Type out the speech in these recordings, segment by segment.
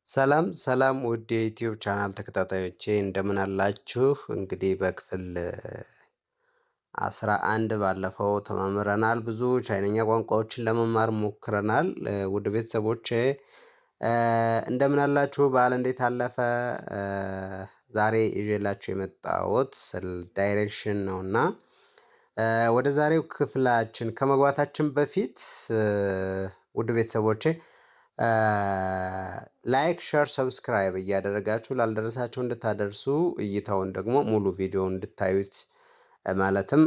ሰላም ሰላም ውድ የዩቲዩብ ቻናል ተከታታዮቼ እንደምን አላችሁ? እንግዲህ በክፍል 11 ባለፈው ተማምረናል። ብዙ ቻይነኛ ቋንቋዎችን ለመማር ሞክረናል። ውድ ቤተሰቦቼ እንደምን አላችሁ? በዓል እንዴት አለፈ? ዛሬ ይዤላችሁ የመጣሁት ስለ ዳይሬክሽን ነውና ወደ ዛሬው ክፍላችን ከመግባታችን በፊት ውድ ቤተሰቦቼ ላይክ ሸር ሰብስክራይብ እያደረጋችሁ ላልደረሳችሁ እንድታደርሱ እይታውን ደግሞ ሙሉ ቪዲዮ እንድታዩት ማለትም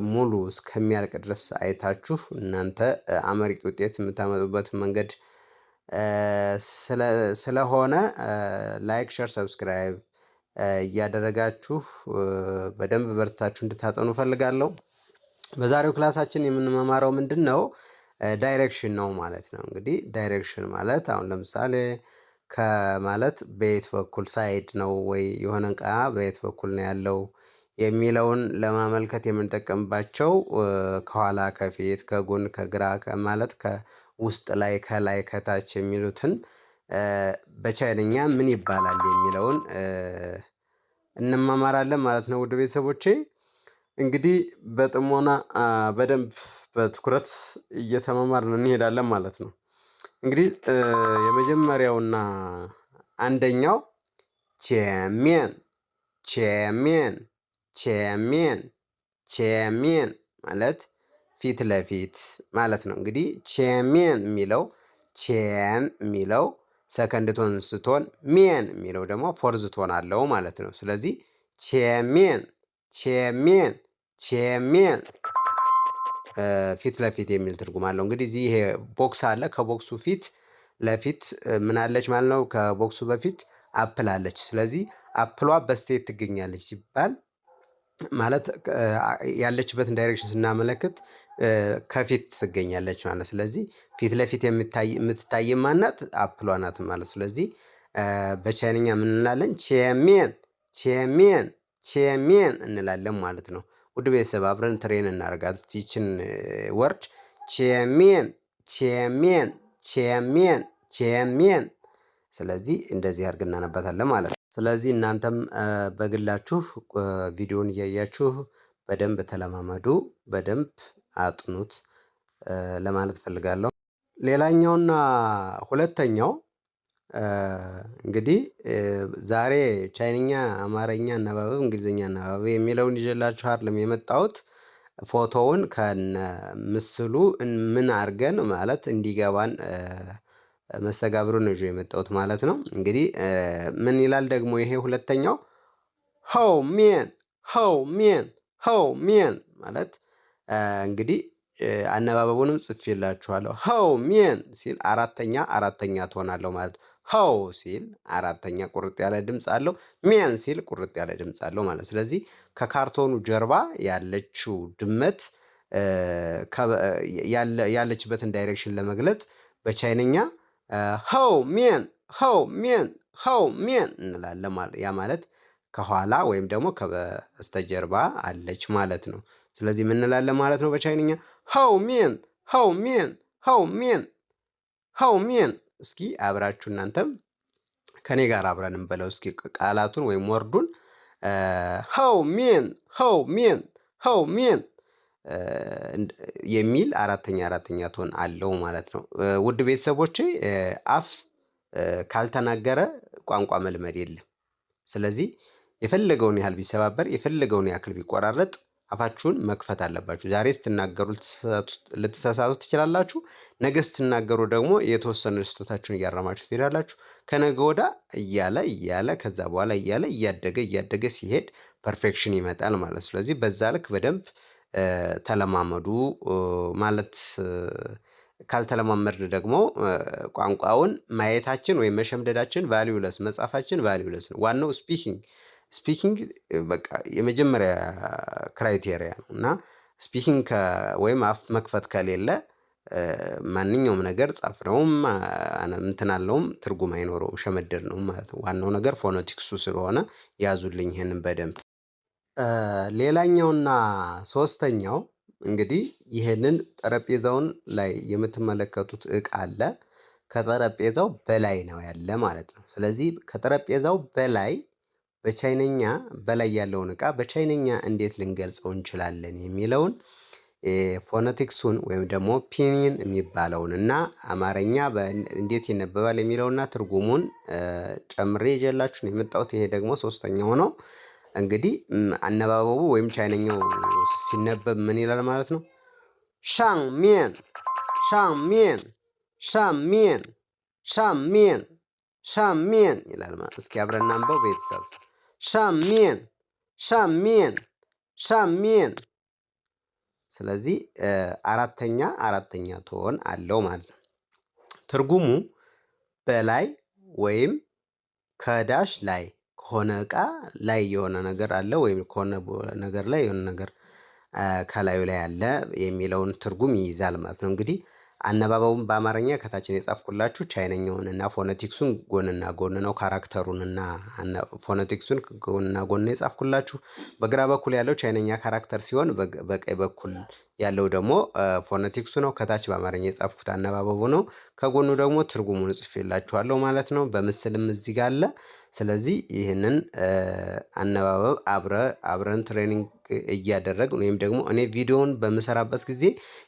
ሙሉ እስከሚያልቅ ድረስ አይታችሁ እናንተ አመርቂ ውጤት የምታመጡበት መንገድ ስለሆነ ላይክ ሸር ሰብስክራይብ እያደረጋችሁ በደንብ በርታችሁ እንድታጠኑ ፈልጋለሁ። በዛሬው ክላሳችን የምንማማረው ምንድነው? ዳይሬክሽን ነው ማለት ነው። እንግዲህ ዳይሬክሽን ማለት አሁን ለምሳሌ ከማለት በየት በኩል ሳይድ ነው ወይ የሆነ እቃ በየት በኩል ነው ያለው የሚለውን ለማመልከት የምንጠቀምባቸው ከኋላ ከፊት ከጎን ከግራ ማለት ከውስጥ ላይ ከላይ ከታች የሚሉትን በቻይነኛ ምን ይባላል የሚለውን እንማማራለን ማለት ነው። ውድ ቤተሰቦቼ እንግዲህ በጥሞና በደንብ በትኩረት እየተማማርን እንሄዳለን ማለት ነው። እንግዲህ የመጀመሪያውና አንደኛው ቼሚን ቼሚን ቼሚን ቼሚን ማለት ፊት ለፊት ማለት ነው። እንግዲህ ቼሚን የሚለው ቼን የሚለው ሰከንድ ቶን ስትሆን ሚን የሚለው ደግሞ ፎርዝ ቶን አለው ማለት ነው። ስለዚህ ቼሚን ቼሚን ቼሚን ፊት ለፊት የሚል ትርጉም አለው። እንግዲህ እዚህ ይሄ ቦክስ አለ። ከቦክሱ ፊት ለፊት ምን አለች ማለት ነው? ከቦክሱ በፊት አፕል አለች። ስለዚህ አፕሏ በስቴት ትገኛለች ሲባል ማለት ያለችበትን ዳይሬክሽን ስናመለክት ከፊት ትገኛለች ማለት። ስለዚህ ፊት ለፊት የምትታይ ማናት? አፕሏ ናት ማለት። ስለዚህ በቻይንኛ ምን እንላለን? ቼሚን ቼሚን ቼሚን እንላለን ማለት ነው። ውድ ቤተሰብ አብረን ትሬን እናደርጋት ይችን ወርድ ቼሚን ቼሚን ቼሚን ቼሚን። ስለዚህ እንደዚህ አድርገን እናነባታለን ማለት ነው። ስለዚህ እናንተም በግላችሁ ቪዲዮን እያያችሁ በደንብ ተለማመዱ፣ በደንብ አጥኑት ለማለት ፈልጋለሁ። ሌላኛውና ሁለተኛው እንግዲህ ዛሬ ቻይንኛ፣ አማርኛ አነባበብ፣ እንግሊዝኛ አነባበብ የሚለውን ይዤላችሁ አይደለም የመጣሁት። ፎቶውን ከነ ምስሉ ምን አድርገን ማለት እንዲገባን መስተጋብሩን ነው ይዤ የመጣሁት ማለት ነው። እንግዲህ ምን ይላል ደግሞ ይሄ ሁለተኛው? ሆው ሚን ሆው ሚን ሆው ሚን ማለት እንግዲህ አነባበቡንም ጽፌላችኋለሁ። ሆው ሚን ሲል አራተኛ ትሆናለሁ ማለት ነው። ሆው ሲል አራተኛ ቁርጥ ያለ ድምፅ አለው። ሚን ሲል ቁርጥ ያለ ድምፅ አለው ማለት። ስለዚህ ከካርቶኑ ጀርባ ያለችው ድመት ያለችበትን ዳይሬክሽን ለመግለጽ በቻይንኛ ሆው ሚን ሆው ሚን ሆው ሚን እንላለን ማለት። ያ ማለት ከኋላ ወይም ደግሞ ከበስተጀርባ አለች ማለት ነው። ስለዚህ ምን እንላለን ማለት ነው በቻይንኛ? ሆው ሚን ሆው ሚን ሆው ሚን ሆው ሚን። እስኪ አብራችሁ እናንተም ከኔ ጋር አብረን እንበለው እስኪ ቃላቱን ወይም ወርዱን ሆው ሚን ሆው ሚን ሆው ሚን የሚል አራተኛ ቶን አለው ማለት ነው። ውድ ቤተሰቦቼ አፍ ካልተናገረ ቋንቋ መልመድ የለም። ስለዚህ የፈለገውን ያህል ቢሰባበር የፈለገውን ያክል ቢቆራረጥ አፋችሁን መክፈት አለባችሁ። ዛሬ ስትናገሩ ልትሳሳቱ ትችላላችሁ። ነገ ስትናገሩ ደግሞ የተወሰነ ስህተታችሁን እያረማችሁ ትሄዳላችሁ። ከነገ ወዳ እያለ ከዛ በኋላ እያደገ ሲሄድ ፐርፌክሽን ይመጣል ማለት። ስለዚህ በዛ ልክ በደንብ ተለማመዱ ማለት። ካልተለማመድን ደግሞ ቋንቋውን ማየታችን ወይም መሸምደዳችን ቫልዩለስ፣ መጻፋችን ቫልዩለስ ነው። ዋናው ስፒኪንግ በቃ የመጀመሪያ ክራይቴሪያ ነው። እና ስፒኪንግ ወይም አፍ መክፈት ከሌለ ማንኛውም ነገር ጻፍነውም እንትን አለውም ትርጉም አይኖረውም፣ ሸመደድ ነው ማለት ነው። ዋናው ነገር ፎኖቲክሱ ስለሆነ ያዙልኝ ይሄንን በደንብ። ሌላኛውና ሶስተኛው እንግዲህ ይሄንን ጠረጴዛውን ላይ የምትመለከቱት እቃ አለ። ከጠረጴዛው በላይ ነው ያለ ማለት ነው። ስለዚህ ከጠረጴዛው በላይ በቻይነኛ በላይ ያለውን እቃ በቻይነኛ እንዴት ልንገልጸው እንችላለን የሚለውን ፎነቲክሱን ወይም ደግሞ ፒኒን የሚባለውን እና አማርኛ እንዴት ይነበባል የሚለውና ትርጉሙን ጨምሬ ይዤላችሁ ነው የመጣሁት። ይሄ ደግሞ ሶስተኛው ነው። እንግዲህ አነባበቡ ወይም ቻይነኛው ሲነበብ ምን ይላል ማለት ነው? ሻንሚን ሻንሚን ሻንሚን ሻንሚን ሻንሚን ይላል ማለት። እስኪ አብረን እናንበው ቤተሰብ። ሻንሚን ሻንሚን ሻንሚን። ስለዚህ አራተኛ ቶን አለው ማለት ነው። ትርጉሙ በላይ ወይም ከዳሽ ላይ ከሆነ እቃ ላይ የሆነ ነገር አለ ወይም ከሆነ ነገር ላይ የሆነ ነገር ከላዩ ላይ አለ የሚለውን ትርጉም ይይዛል ማለት ነው። እንግዲህ አነባበቡን በአማርኛ ከታችን የጻፍኩላችሁ ቻይነኛውንና ፎነቲክሱን ጎንና ጎን ነው። ካራክተሩንና ፎነቲክሱን ጎንና ጎን የጻፍኩላችሁ። በግራ በኩል ያለው ቻይነኛ ካራክተር ሲሆን በቀኝ በኩል ያለው ደግሞ ፎነቲክሱ ነው። ከታች በአማርኛ የጻፍኩት አነባበቡ ነው። ከጎኑ ደግሞ ትርጉሙን ጽፌላችኋለሁ ማለት ነው። በምስልም እዚህ ጋር አለ። ስለዚህ ይህንን አነባበብ አብረን ትሬኒንግ እያደረግን ወይም ደግሞ እኔ ቪዲዮውን በምሰራበት ጊዜ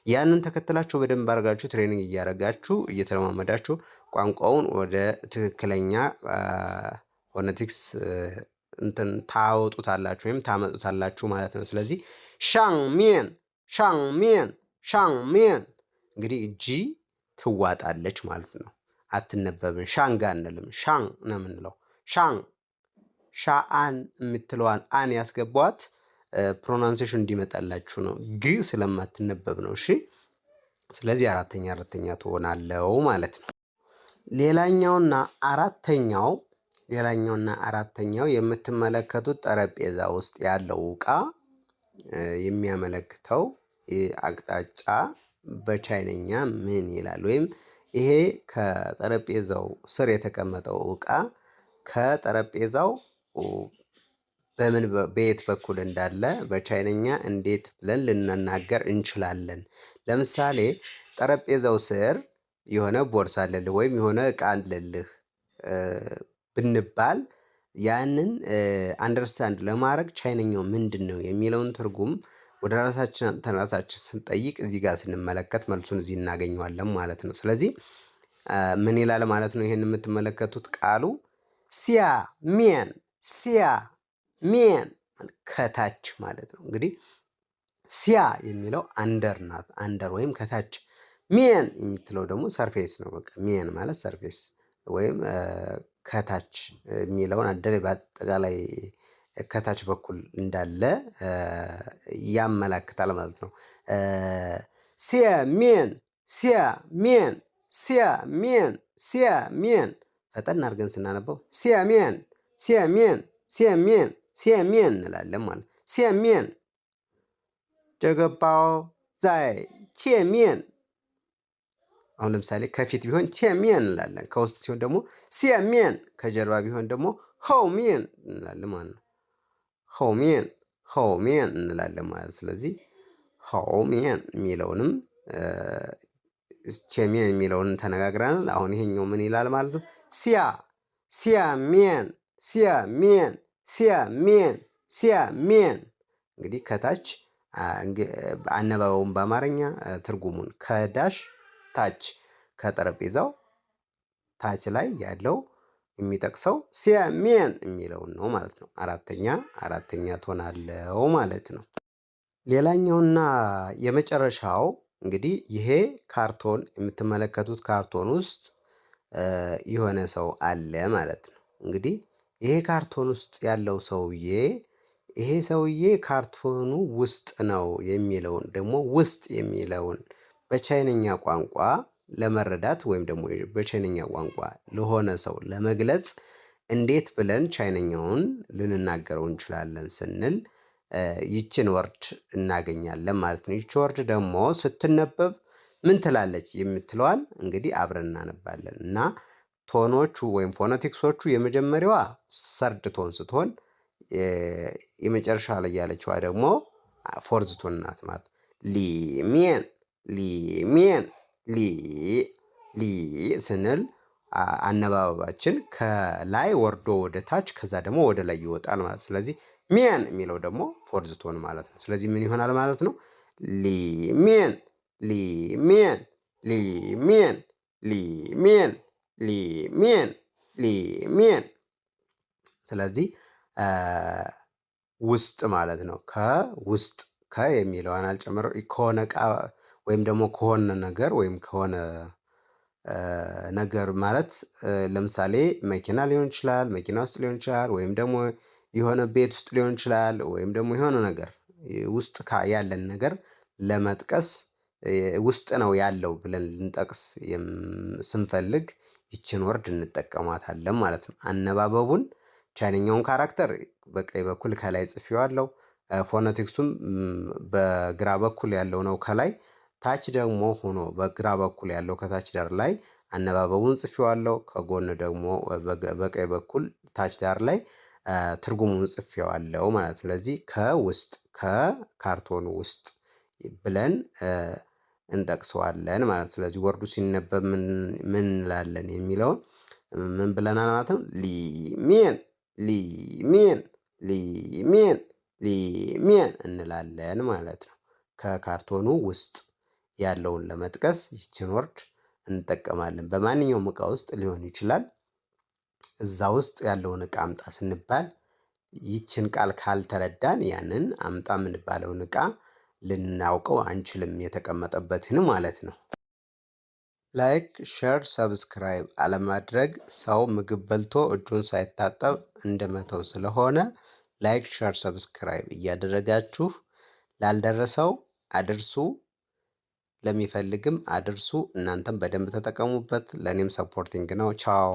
ያንን ተከትላችሁ በደንብ አድርጋችሁ ትሬኒንግ እያደረጋችሁ እየተለማመዳችሁ ቋንቋውን ወደ ትክክለኛ ፎነቲክስ እንትን ታወጡታላችሁ ወይም ታመጡታላችሁ ማለት ነው። ስለዚህ ሻንሚን ሻንሚን ሻንሚን እንግዲህ ጂ ትዋጣለች ማለት ነው። አትነበብም። ሻንጋ አንልም። ሻን ነው የምንለው። ሻን ሻአን የምትለዋን አን ያስገቧት ፕሮናንሴሽን እንዲመጣላችሁ ነው። ግ ስለማትነበብ ነው። እሺ ስለዚህ አራተኛ ትሆናለው ማለት ነው። ሌላኛውና አራተኛው የምትመለከቱት ጠረጴዛ ውስጥ ያለው ዕቃ የሚያመለክተው አቅጣጫ በቻይነኛ ምን ይላል? ወይም ይሄ ከጠረጴዛው ስር የተቀመጠው ዕቃ ከጠረጴዛው በየት በኩል እንዳለ በቻይነኛ እንዴት ብለን ልንናገር እንችላለን? ለምሳሌ ጠረጴዛው ስር የሆነ ቦርሳ አለልህ ወይም የሆነ ዕቃ አለልህ ብንባል ያንን አንደርስታንድ ለማድረግ ቻይነኛው ምንድን ነው የሚለውን ትርጉም ወደ ራሳችን ስንጠይቅ እዚህ ጋር ስንመለከት መልሱን እዚህ እናገኘዋለን ማለት ነው። ስለዚህ ምን ይላል ማለት ነው? ይሄን የምትመለከቱት ቃሉ ሲያ ሚን ከታች ማለት ነው። እንግዲህ ሲያ የሚለው አንደር ናት። አንደር ወይም ከታች። ሚን የምትለው ደግሞ ሰርፌስ ነው። በቃ ሚን ማለት ሰርፌስ ወይም ከታች የሚለውን አደረ በአጠቃላይ ከታች በኩል እንዳለ ያመላክታል ማለት ነው። ሲያ ሚን ፈጠን አድርገን ስናነበው ሲያ ሚን እንላለን ማለት ነው። ሲያ ሚን ጀገባው ዛይ ቼሚን። አሁን ለምሳሌ ከፊት ቢሆን ቼሚን እንላለን። ከውስጥ ሲሆን ደግሞ ሲያሚን። ከጀርባ ቢሆን ደግሞ ሆሚን እንላለን ማለት ነው። ሆሚን እንላለን ማለት። ስለዚህ ሆሚን የሚለውንም ቼሚን የሚለውን ተነጋግረናል። አሁን ይሄኛው ምን ይላል ማለት ነው? ሲያሚን። እንግዲህ ከታች አነባበቡን በአማርኛ ትርጉሙን ከዳሽ ታች ከጠረጴዛው ታች ላይ ያለው የሚጠቅሰው ሲያሚን የሚለውን ነው ማለት ነው። አራተኛ ትሆናለው ማለት ነው። ሌላኛውና የመጨረሻው እንግዲህ ይሄ ካርቶን የምትመለከቱት ካርቶን ውስጥ የሆነ ሰው አለ ማለት ነው። እንግዲህ ይሄ ካርቶን ውስጥ ያለው ሰውዬ ይሄ ሰውዬ ካርቶኑ ውስጥ ነው የሚለውን ደግሞ ውስጥ የሚለውን በቻይነኛ ቋንቋ ለመረዳት ወይም ደግሞ በቻይነኛ ቋንቋ ለሆነ ሰው ለመግለጽ እንዴት ብለን ቻይነኛውን ልንናገረው እንችላለን ስንል ይችን ወርድ እናገኛለን ማለት ነው። ይች ወርድ ደግሞ ስትነበብ ምን ትላለች የምትለዋል እንግዲህ አብረን እናነባለን እና ቶኖቹ ወይም ፎነቲክሶቹ የመጀመሪያዋ ሰርድ ቶን ስትሆን የመጨረሻ ላይ ያለችዋ ደግሞ ፎርዝ ቶን ናት ማለት ሊ ሊ ስንል አነባበባችን ከላይ ወርዶ ወደ ታች ከዛ ደግሞ ወደ ላይ ይወጣል ማለት ነው። ስለዚህ ሚያን የሚለው ደግሞ ፎርዝ ቶን ማለት ነው። ስለዚህ ምን ይሆናል ማለት ነው? ሊሚየን ሊሚየን ሊሚየን ሊሚየን ሊሚየን ሊሚየን። ስለዚህ ውስጥ ማለት ነው። ከውስጥ ከ የሚለውን አልጨመረው ከሆነ እቃ ወይም ደግሞ ከሆነ ነገር ወይም ከሆነ ነገር ማለት ለምሳሌ መኪና ሊሆን ይችላል መኪና ውስጥ ሊሆን ይችላል ወይም ደግሞ የሆነ ቤት ውስጥ ሊሆን ይችላል ወይም ደግሞ የሆነ ነገር ውስጥ ያለን ነገር ለመጥቀስ ውስጥ ነው ያለው ብለን ልንጠቅስ ስንፈልግ ይችን ወርድ እንጠቀማታለን ማለት ነው። አነባበቡን ቻይንኛውን ካራክተር በቀኝ በኩል ከላይ ጽፌዋለሁ። ፎነቲክሱም በግራ በኩል ያለው ነው ከላይ ታች ደግሞ ሆኖ በግራ በኩል ያለው ከታች ዳር ላይ አነባበቡን ጽፌዋለሁ። ከጎን ደግሞ በቀኝ በኩል ታች ዳር ላይ ትርጉሙን ጽፌዋለሁ ማለት ነው። ስለዚህ ከውስጥ ከካርቶን ውስጥ ብለን እንጠቅሰዋለን ማለት ነው። ስለዚህ ወርዱ ሲነበብ ምን እንላለን የሚለውን ምን ብለናል ማለት ነው? ሊሚየን ሊሚየን ሊሚየን ሊሚየን እንላለን ማለት ነው። ከካርቶኑ ውስጥ ያለውን ለመጥቀስ ይችን ወርድ እንጠቀማለን። በማንኛውም እቃ ውስጥ ሊሆን ይችላል። እዛ ውስጥ ያለውን እቃ አምጣ ስንባል ይችን ቃል ካልተረዳን ያንን አምጣ የምንባለውን እቃ ልናውቀው አንችልም የተቀመጠበትን ማለት ነው። ላይክ ሼር ሰብስክራይብ አለማድረግ ሰው ምግብ በልቶ እጁን ሳይታጠብ እንደመተው ስለሆነ ላይክ ሼር ሰብስክራይብ እያደረጋችሁ ላልደረሰው አድርሱ። ለሚፈልግም አድርሱ። እናንተም በደንብ ተጠቀሙበት። ለኔም ሰፖርቲንግ ነው። ቻው